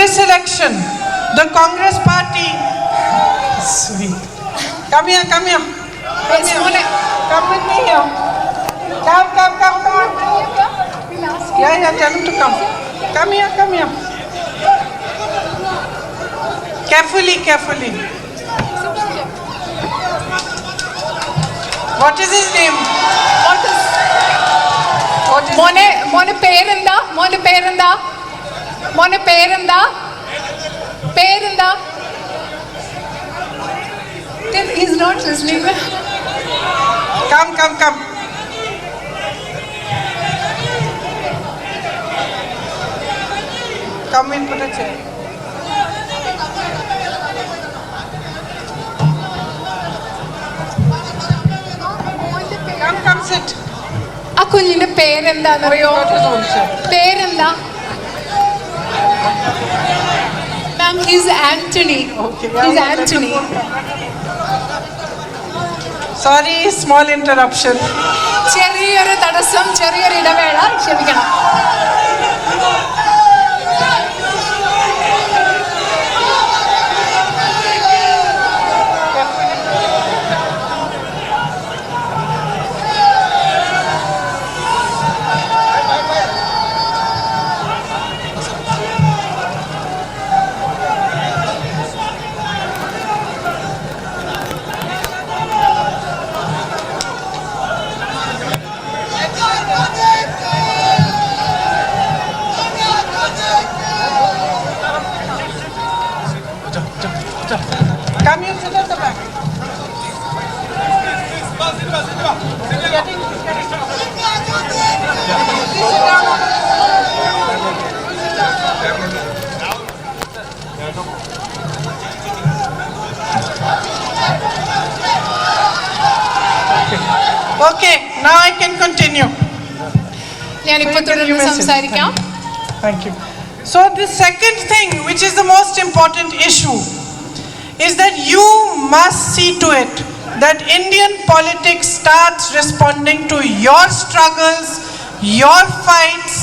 this election, the Congress party. Sweet. Come here. Come with me here. Come. Yeah, tell him to come. Come here. Carefully. What is his name? മോനെ പേരെന്താ? He's not listening. Come. Come in, put a chair. Come sit. ആ കുഞ്ഞിന്റെ പേരെന്താന്നറിയോ? പേരെന്താ? Ma'am, he's Anthony. Okay. He's Anthony. Sorry, small interruption. ചെറിയൊരു തടസ്സം, ചെറിയൊരു ഇടവേള, ക്ഷമിക്കണം. Come here, sit at the back. Okay, now I can continue. ഞാനിപ്പോ തുടർന്ന് സംസാരിക്കാം. Thank you. So the second thing, which is the most important issue, is that you must see to it that Indian politics starts responding to your struggles, your fights,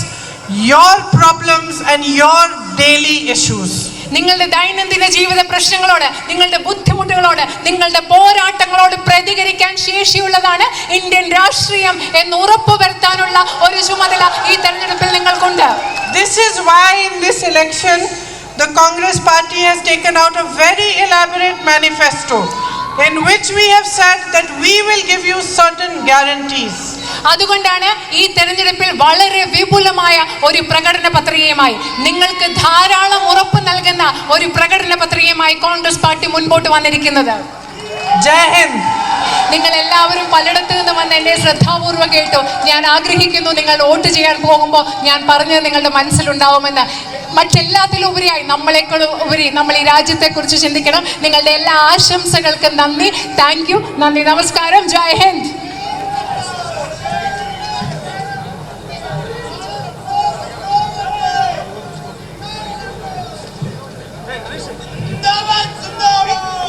your problems and your daily issues. നിങ്ങളുടെ ദൈനംദിന ജീവിത പ്രശ്നങ്ങളോട്, നിങ്ങളുടെ ബുദ്ധിമുട്ടുകളോട്, നിങ്ങളുടെ പോരാട്ടങ്ങളോട് പ്രതികരിക്കാൻ ശേഷിയുള്ളതാണ് Indian രാഷ്ട്രീയം എന്ന് ഉറപ്പുവരുത്താനുള്ള ഒരു ചുമതല ഈ തെരഞ്ഞെടുപ്പിൽ നിങ്ങൾക്കുണ്ട്. This is why in this election the Congress party has taken out a very elaborate manifesto in which we have said that we will give you certain guarantees. അതുകൊണ്ടാണ് ഈ തെരഞ്ഞെടുപ്പിൽ വളരെ വിപുലമായ ഒരു പ്രകടന പത്രികയുമായി, നിങ്ങൾക്ക് ധാരാളം ഉറപ്പ് നൽകുന്ന ഒരു പ്രകടന പത്രികയുമായി കോൺഗ്രസ് പാർട്ടി മുൻപോട്ട് വന്നിരിക്കുന്നത്. ജയ് ഹിന്ദ്. നിങ്ങൾ എല്ലാവരും പലയിടത്തു നിന്ന് വന്ന് എന്നെ ശ്രദ്ധാപൂർവ്വം കേട്ടു. ഞാൻ ആഗ്രഹിക്കുന്നു നിങ്ങൾ വോട്ട് ചെയ്യാൻ പോകുമ്പോൾ ഞാൻ പറഞ്ഞത് നിങ്ങളുടെ മനസ്സിലുണ്ടാവുമെന്ന്. മറ്റെല്ലാത്തിലും ഉപരിയായി, നമ്മളെക്കാളും ഉപരി നമ്മൾ ഈ രാജ്യത്തെക്കുറിച്ച് ചിന്തിക്കണം. നിങ്ങളുടെ എല്ലാ ആശംസകൾക്കും നന്ദി. Thank you. നന്ദി, നമസ്കാരം. ജയ് ഹിന്ദ്.